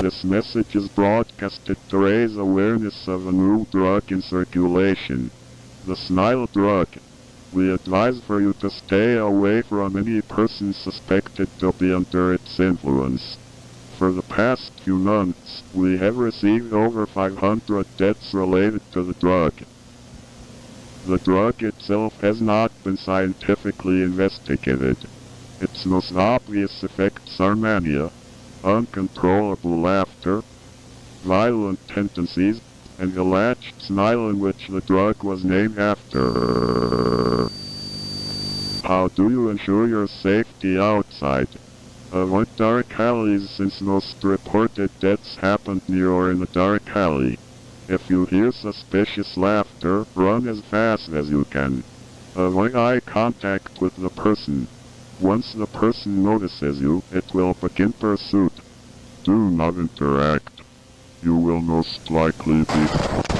This message is broadcasted to raise awareness of a new drug in circulation. The Smile drug. We advise for you to stay away from any person suspected to be under its influence. For the past few months, we have received over 500 deaths related to the drug. The drug itself has not been scientifically investigated. Its most obvious effects are mania, uncontrollable laughter, violent tendencies, and the latched smile in which the drug was named after. How do you ensure your safety outside? Avoid dark alleys since most reported deaths happened near or in a dark alley. If you hear suspicious laughter, run as fast as you can. Avoid eye contact with the person. Once the person notices you, it will begin pursuit. Do not interact. You will most likely be...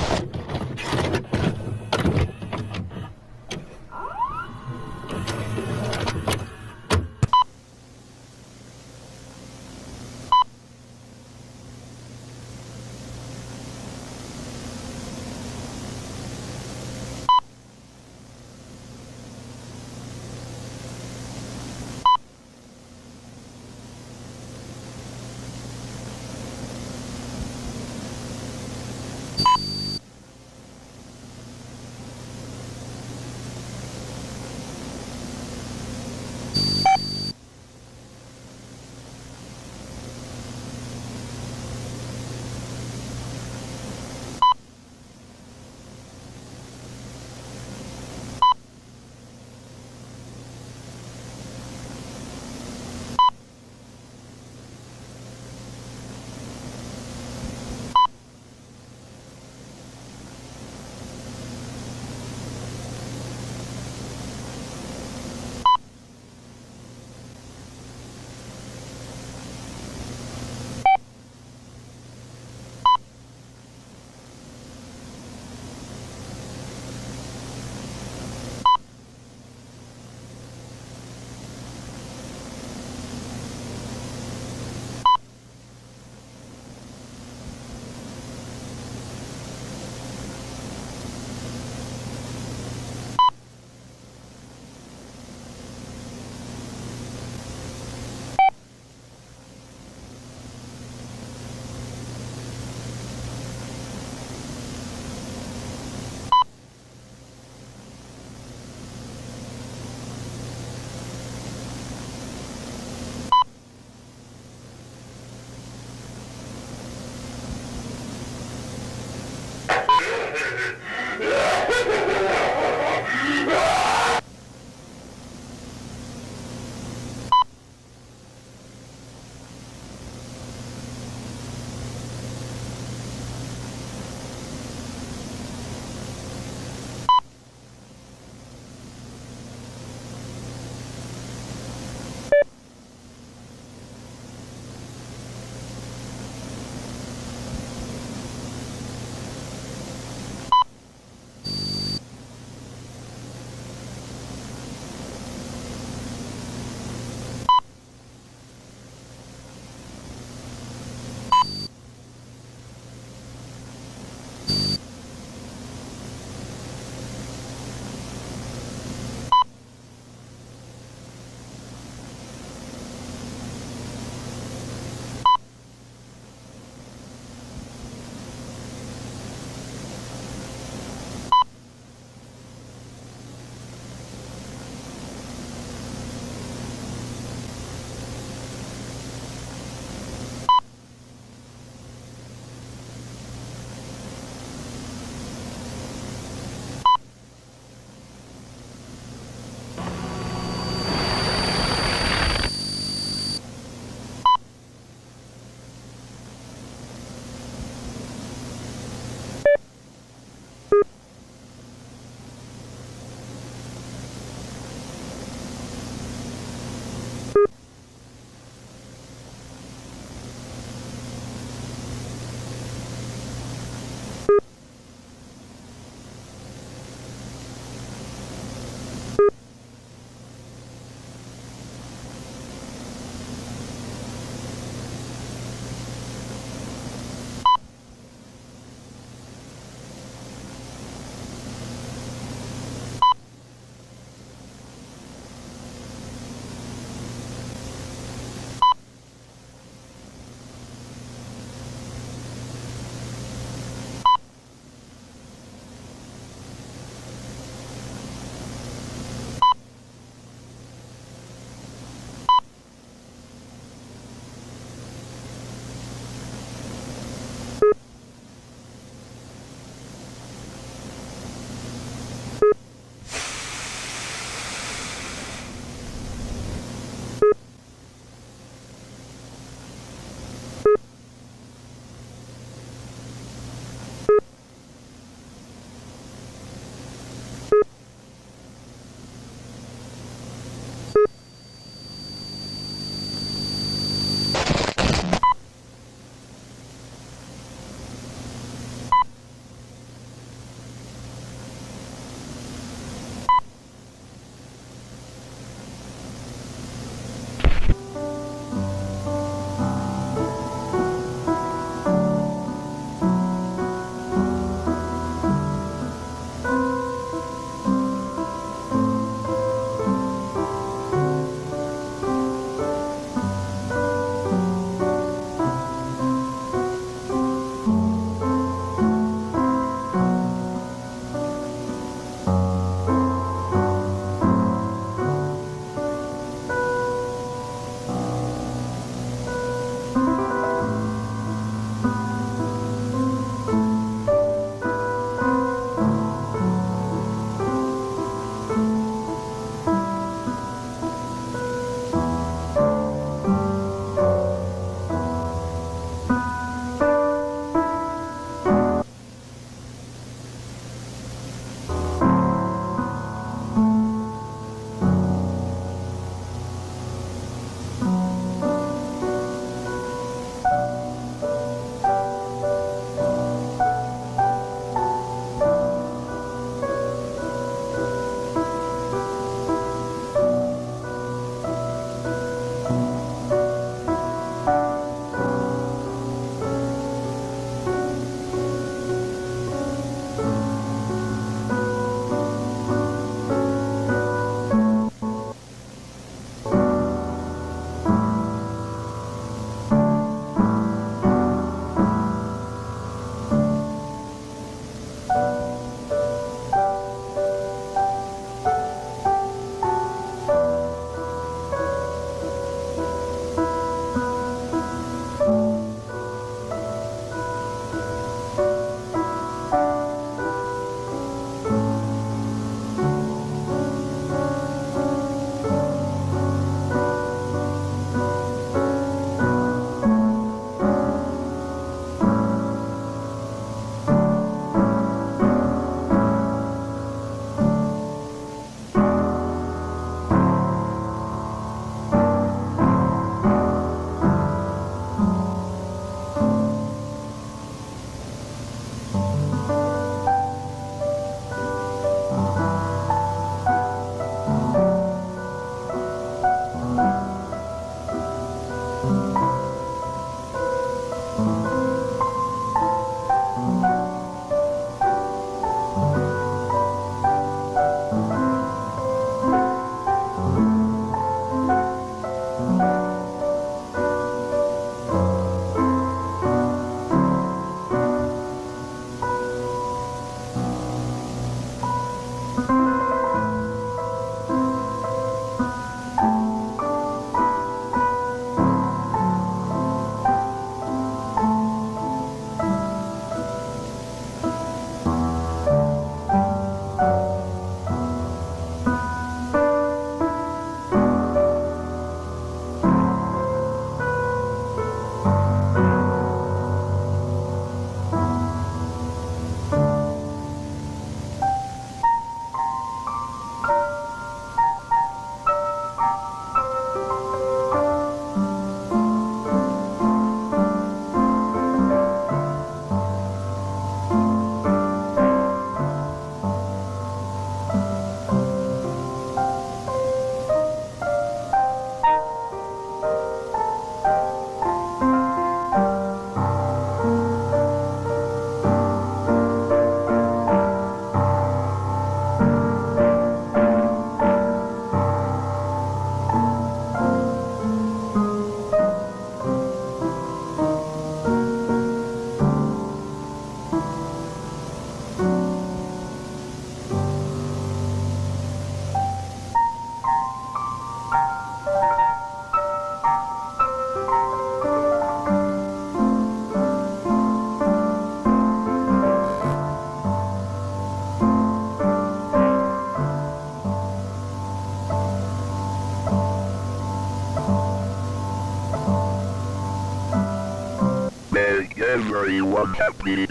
everyone happy.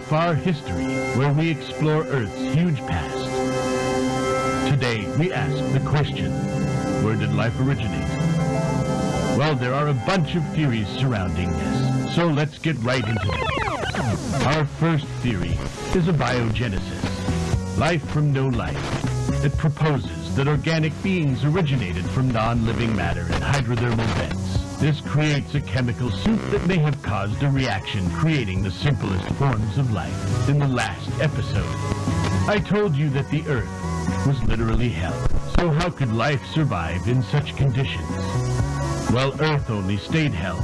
Far history, where we explore Earth's huge past. Today, we ask the question, where did life originate? Well, there are a bunch of theories surrounding this, so let's get right into them. Our first theory is abiogenesis, life from no life. It proposes that organic beings originated from non-living matter in hydrothermal vents. This creates a chemical soup that may have caused a reaction, creating the simplest forms of life. In the last episode, I told you that the Earth was literally hell. So how could life survive in such conditions? Well, Earth only stayed hell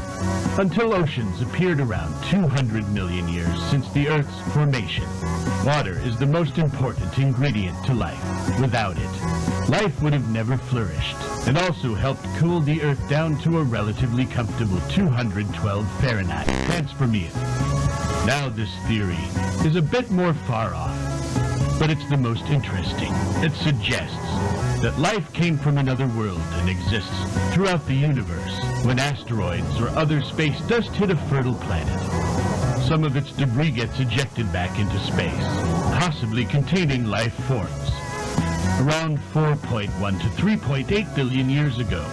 until oceans appeared around 200 million years since the Earth's formation. Water is the most important ingredient to life. Without it, life would have never flourished, and also helped cool the Earth down to a relatively comfortable 212 Fahrenheit. Thanks for me. Now this theory is a bit more far off, but it's the most interesting. It suggests that life came from another world and exists throughout the universe. When asteroids or other space dust hit a fertile planet, some of its debris gets ejected back into space, possibly containing life forms. Around 4.1 to 3.8 billion years ago,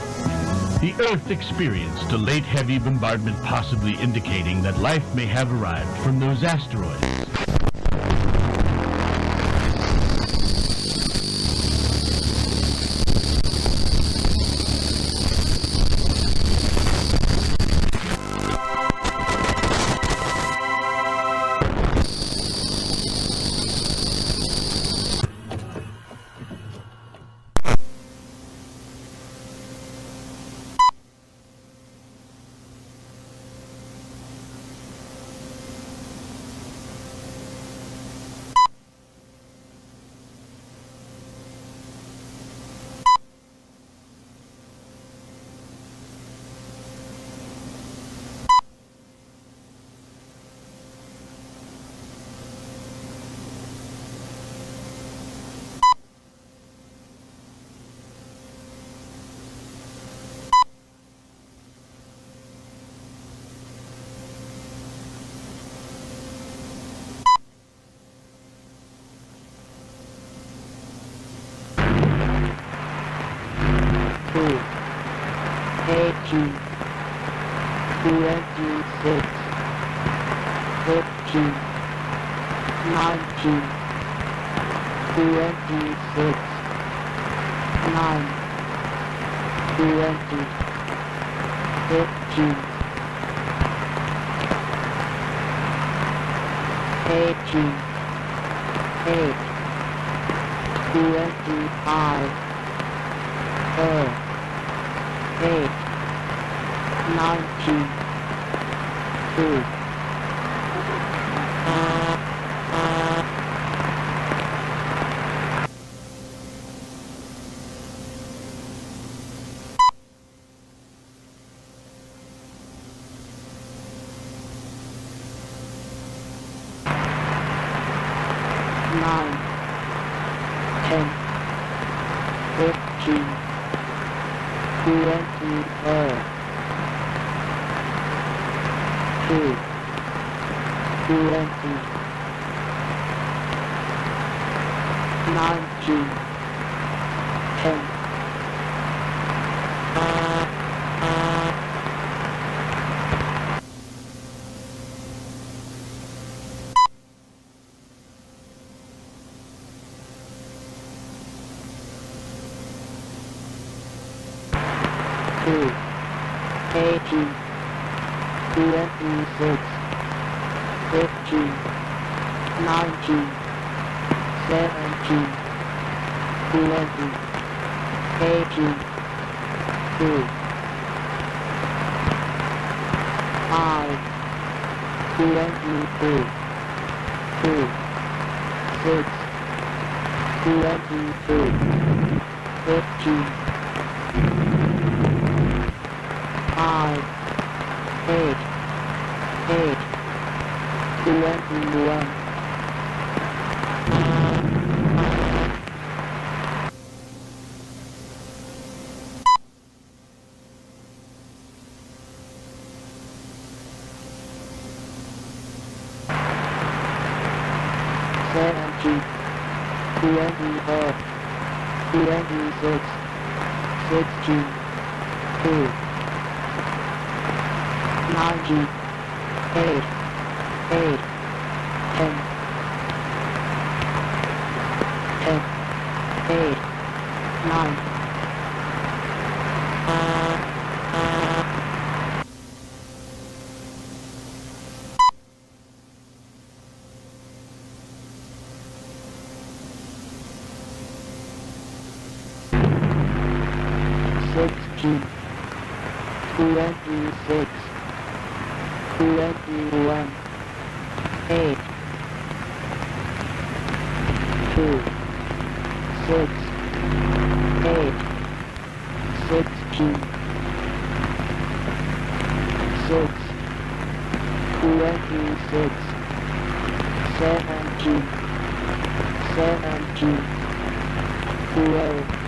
the Earth experienced a late heavy bombardment, possibly indicating that life may have arrived from those asteroids. 15, 19, 26, 9, 20, 15, 18, 8, 25, 8, 19, 2. Nine, 10, 15, 24, 2, 20, 19, 10. Two, 18, 26, 15, 19, 17, 20, 18, 2, 5, 22, 2, 6, 22, 15, 5, 8, 8, 21. Seventeen, 24, 26, 16, 2, 19, 8, 8, 10, 10, 8, 9. Sixteen, 26, 21, 8, 2, 6, 8, 16, 6, 26, 17, 17, 12.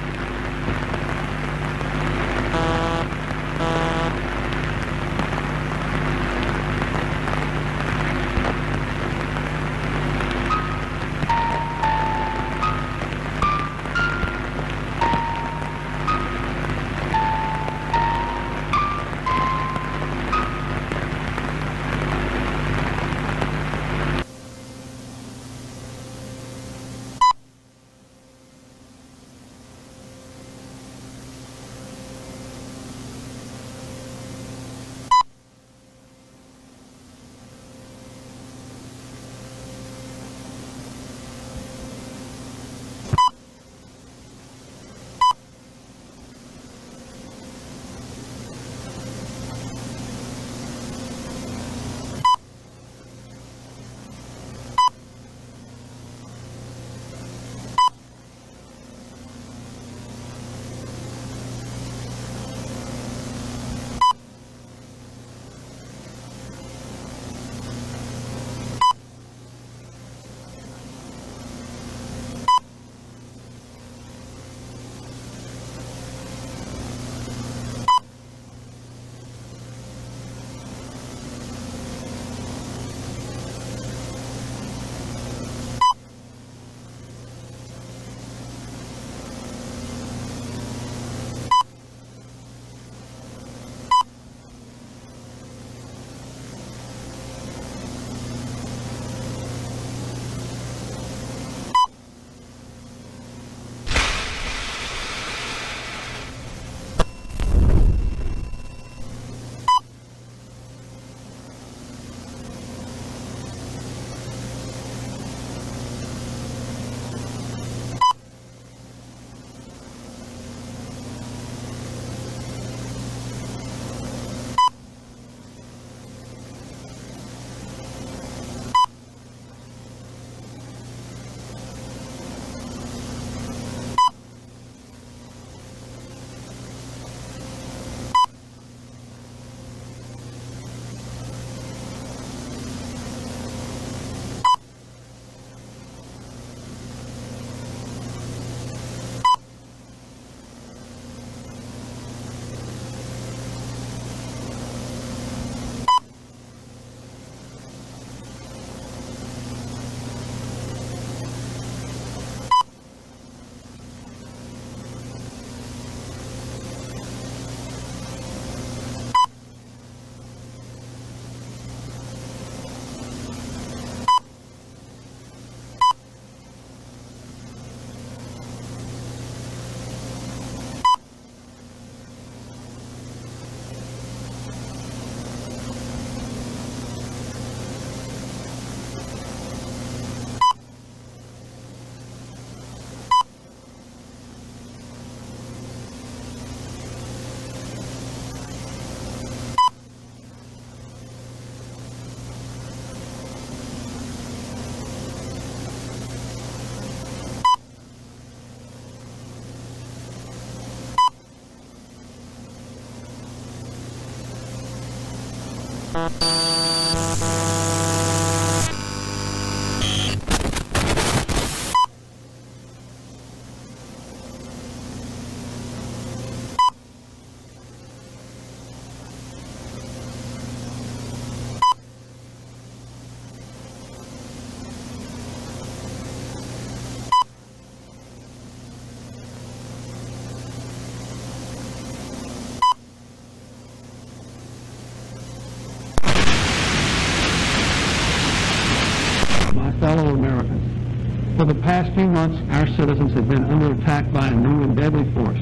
Fellow Americans, for the past few months, our citizens have been under attack by a new and deadly force,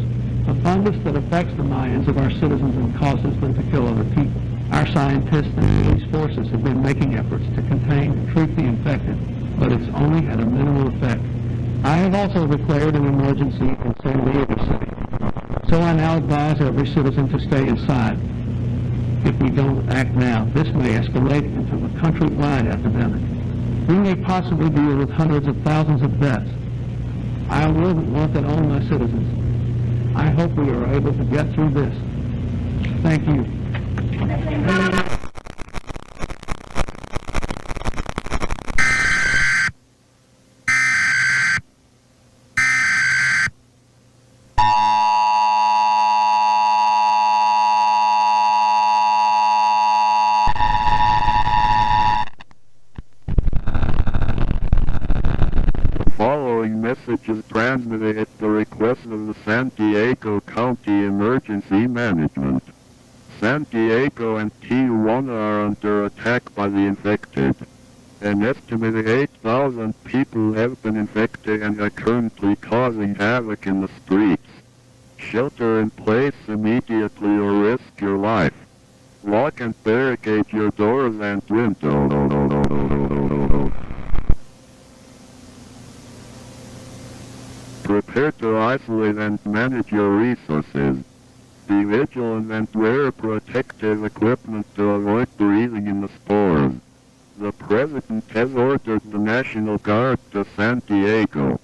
a fungus that affects the minds of our citizens and causes them to kill other people. Our scientists and police forces have been making efforts to contain and treat the infected, but it's only had a minimal effect. I have also declared an emergency in San Diego City, so I now advise every citizen to stay inside. If we don't act now, this may escalate into a countrywide epidemic. We may possibly deal with hundreds of thousands of deaths. I wouldn't want that on my citizens. I hope we are able to get through this. Thank you. Message is transmitted at the request of the San Diego County Emergency Management. San Diego and Tijuana are under attack by the infected. An estimated 8,000 people have been infected and are currently causing havoc in the streets. Shelter in place immediately or risk your life. Lock and barricade your doors and windows. Prepare to isolate and manage your resources. Be vigilant and wear protective equipment to avoid breathing in the stores. The President has ordered the National Guard to San Diego.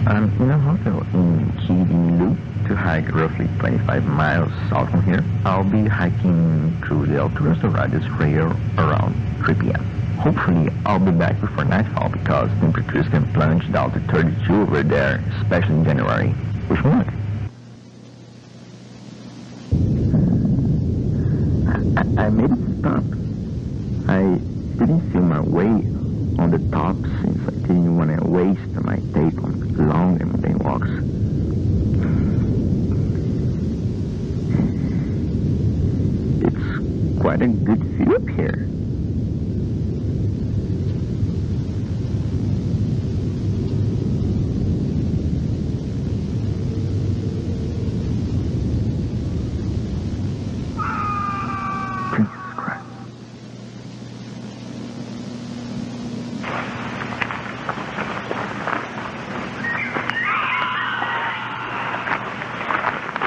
I'm in a hotel in Lu to hike roughly 25 miles south from here. I'll be hiking through the Alturas Douradas trail around 3 p.m. Hopefully, I'll be back before nightfall because temperatures can plunge down to 32 over there, especially in January. Which one? I made it stop. I didn't feel my way on the top since I didn't want to waste my day on long and mundane walks. It's quite a good view up here. Jesus Christ.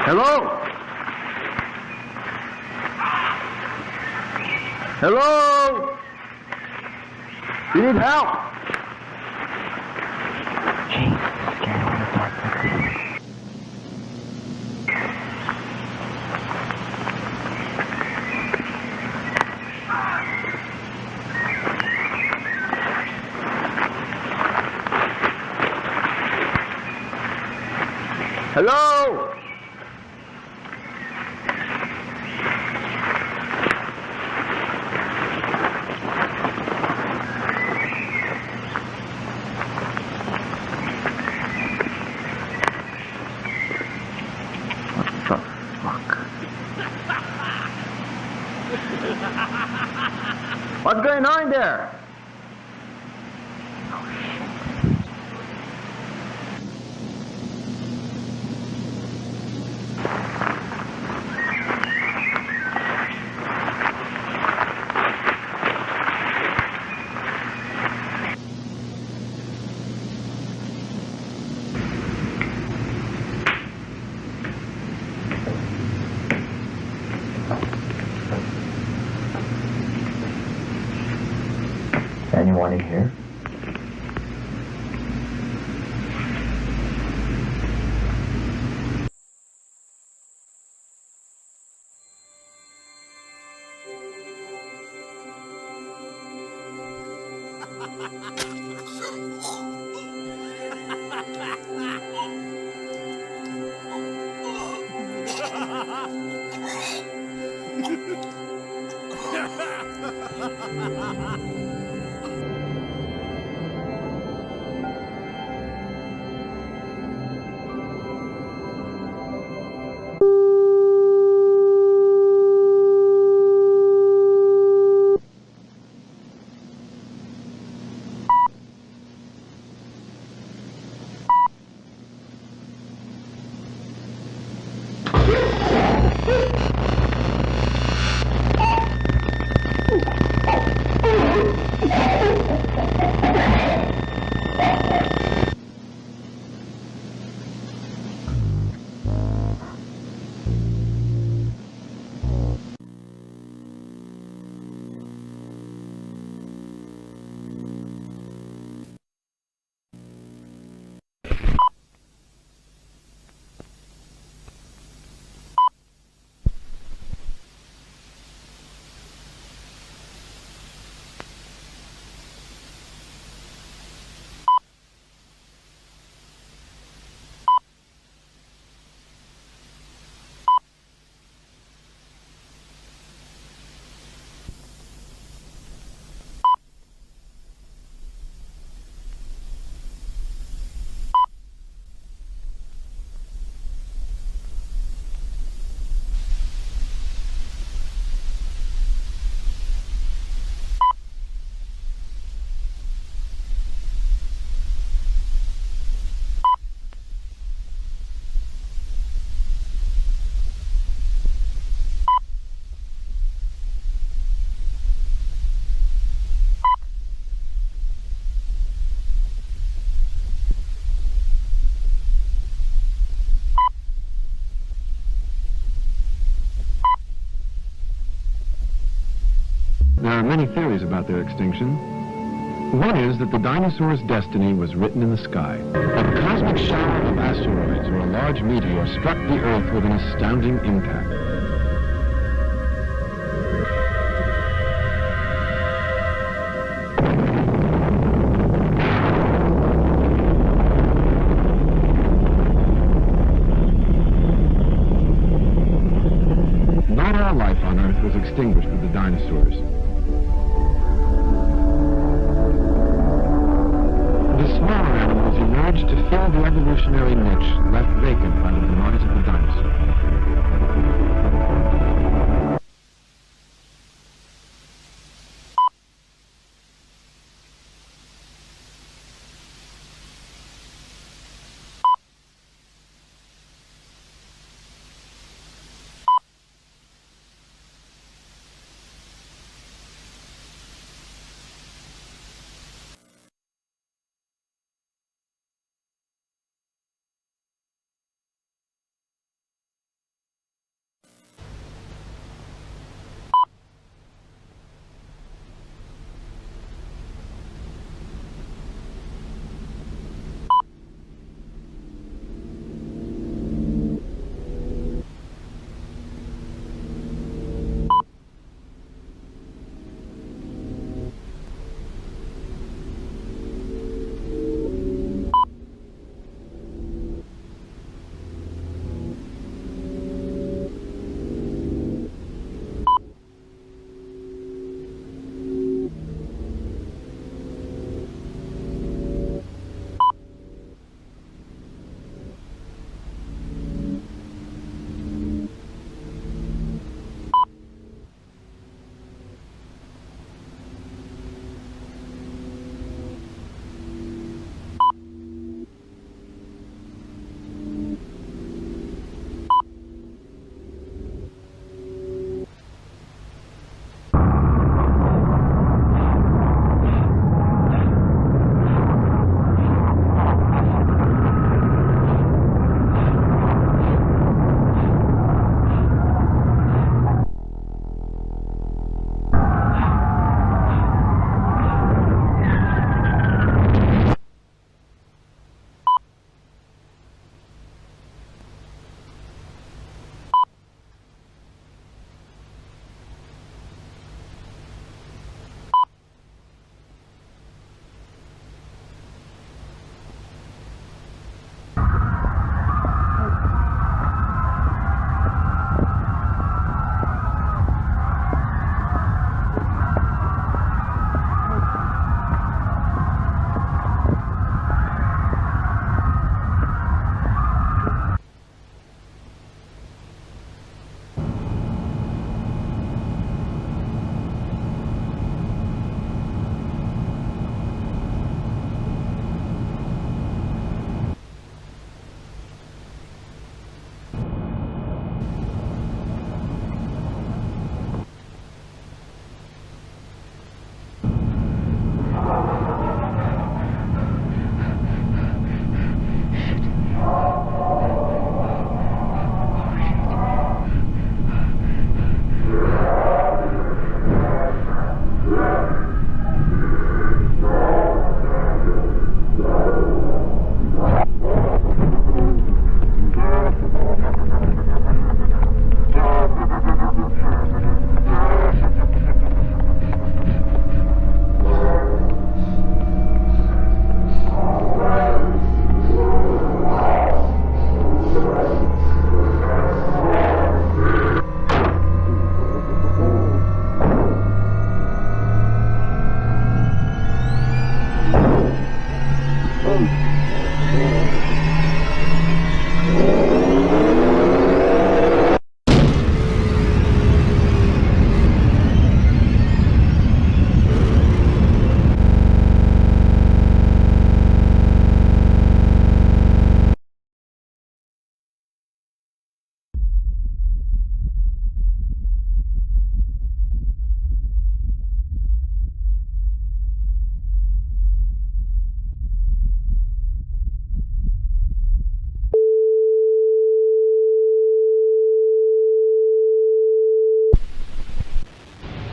Hello? Hello? You need help? Jesus, get out of darkness. Hello? What's going on there? Anyone in here? about their extinction. One is that the dinosaurs' destiny was written in the sky. A cosmic shower of asteroids or a large meteor struck the Earth with an astounding impact. Not all life on Earth was extinguished with the dinosaurs. The smaller animals emerged to fill the evolutionary niche left vacant by the demise of the dinosaur.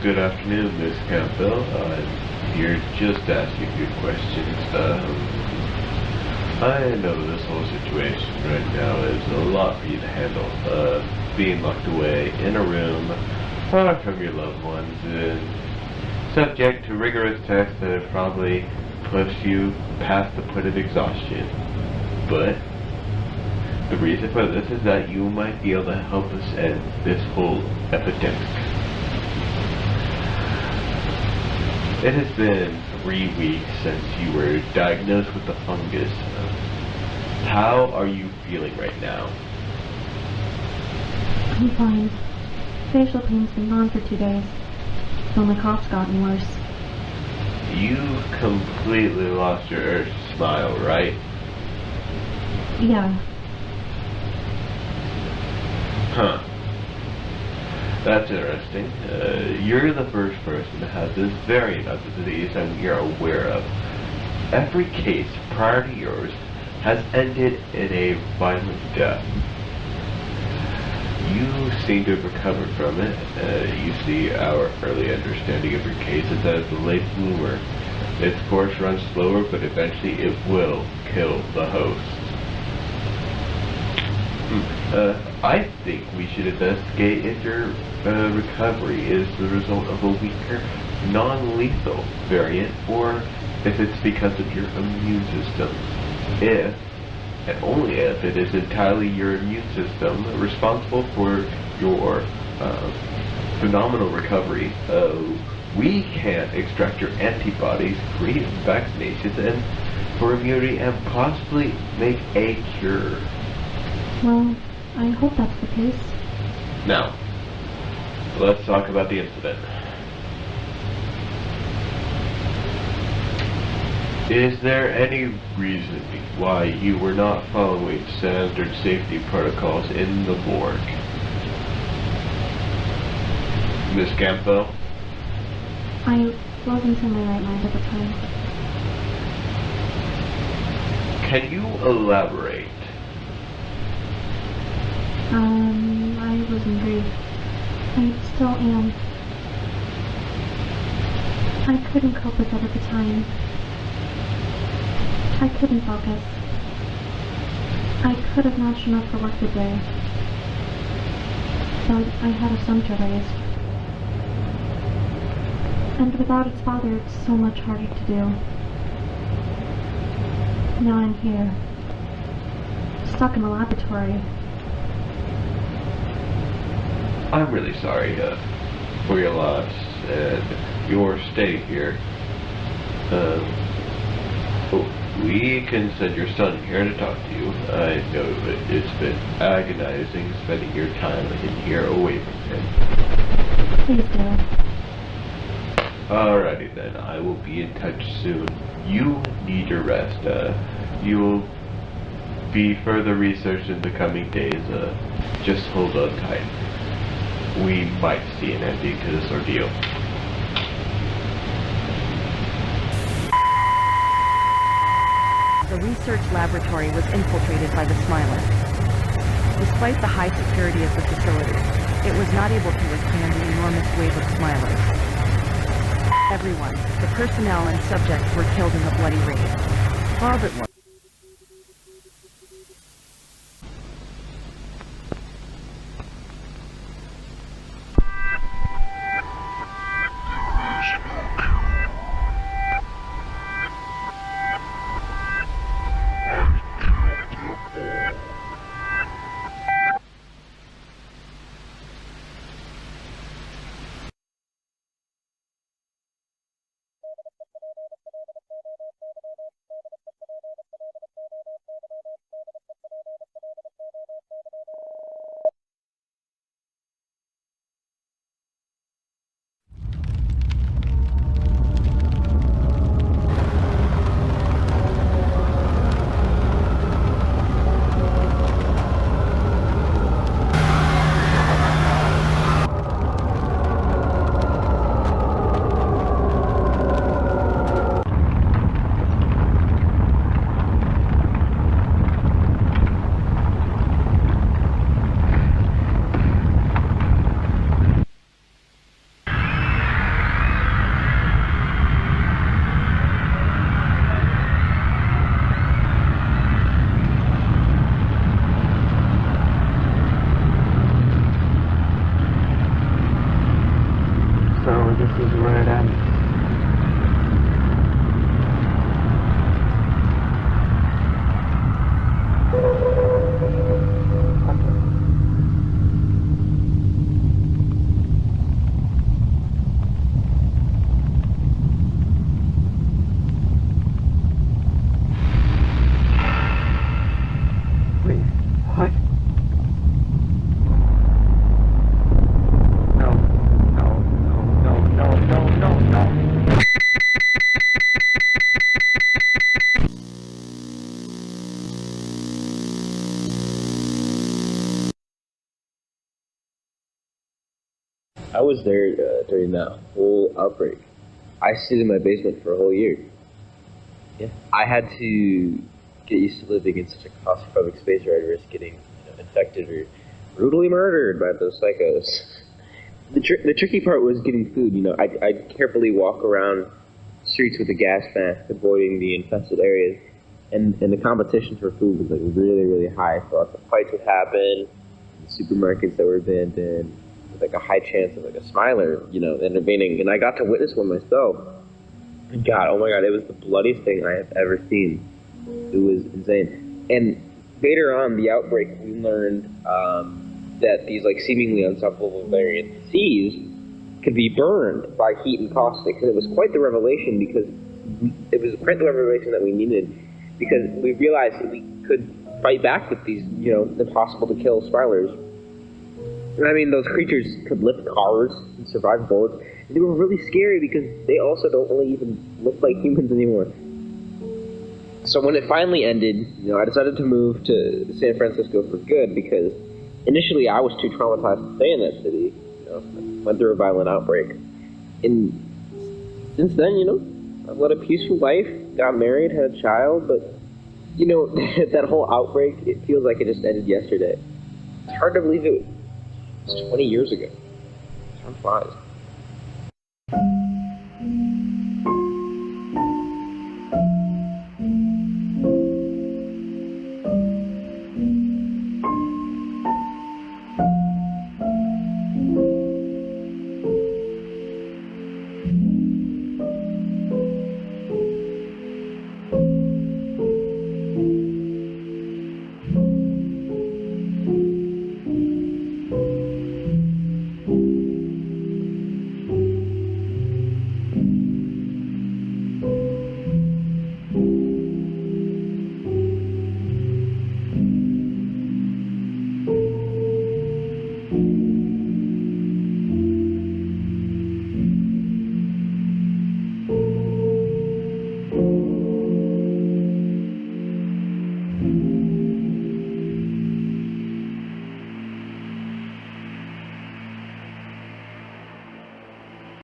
Good afternoon, Miss Campbell. I'm here just asking you questions. I know this whole situation right now is a lot for you to handle. Being locked away in a room, far from your loved ones, and subject to rigorous tests that have probably pushed you past the point of exhaustion. But the reason for this is that you might be able to help us end this whole epidemic. It has been 3 weeks since you were diagnosed with the fungus. How are you feeling right now? I'm fine. Facial pain's been gone for 2 days, though my cough's gotten worse. You've completely lost your urge to smile, right? Yeah. Huh. That's interesting. You're the first person to have this variant of the disease that we are aware of. Every case prior to yours has ended in a violent death. You seem to have recovered from it. You see, our early understanding of your case is that it's a late bloomer. Its course runs slower, but eventually it will kill the host. I think we should investigate if your recovery is the result of a weaker, non-lethal variant, or if it's because of your immune system. If, and only if, it is entirely your immune system responsible for your phenomenal recovery, we can extract your antibodies, create vaccinations, and for immunity, and possibly make a cure. Well, I hope that's the case. Now, let's talk about the incident. Is there any reason why you were not following standard safety protocols in the morgue? Miss Campbell? I wasn't in my right mind at the time. Can you elaborate? I was in grief. I still am. I couldn't cope with it at the time. I couldn't focus. I could have not shown up for work today. But I had a son to raise. And without its father, it's so much harder to do. Now I'm here, stuck in the laboratory. I'm really sorry for your loss and your stay here. We can send your son here to talk to you. I know that it's been agonizing spending your time in here away from him. Please do. Alrighty then, I will be in touch soon. You need your rest. You'll be further researched in the coming days. Just hold on tight. We might see an ending to this ordeal. The research laboratory was infiltrated by the Smilers. Despite the high security of the facility, it was not able to withstand the enormous wave of Smilers. Everyone, the personnel and subjects were killed in the bloody raid. All but one. I was there during that whole outbreak. I stayed in my basement for a whole year. Yeah. I had to get used to living in such a claustrophobic space where I'd risk getting infected or brutally murdered by those psychos. The tricky part was getting food. I'd carefully walk around streets with a gas mask, avoiding the infested areas. And the competition for food was like really, really high. So lots of fights would happen. The supermarkets that were abandoned, with like a high chance of like a smiler, intervening. And I got to witness one myself. And God, oh my God, it was the bloodiest thing I have ever seen. It was insane. And later on, the outbreak, we learned that these like seemingly unstoppable variant disease could be burned by heat and caustic. And it was quite the revelation that we needed, because we realized that we could fight back with these, impossible to kill spiralers. And I mean, those creatures could lift cars and survive bullets. And they were really scary because they also don't really even look like humans anymore. So when it finally ended, I decided to move to San Francisco for good, because initially I was too traumatized to stay in that city. Went through a violent outbreak. And since then, I've led a peaceful life, got married, had a child, but, that whole outbreak, it feels like it just ended yesterday. It's hard to believe it was 20 years ago. Time flies.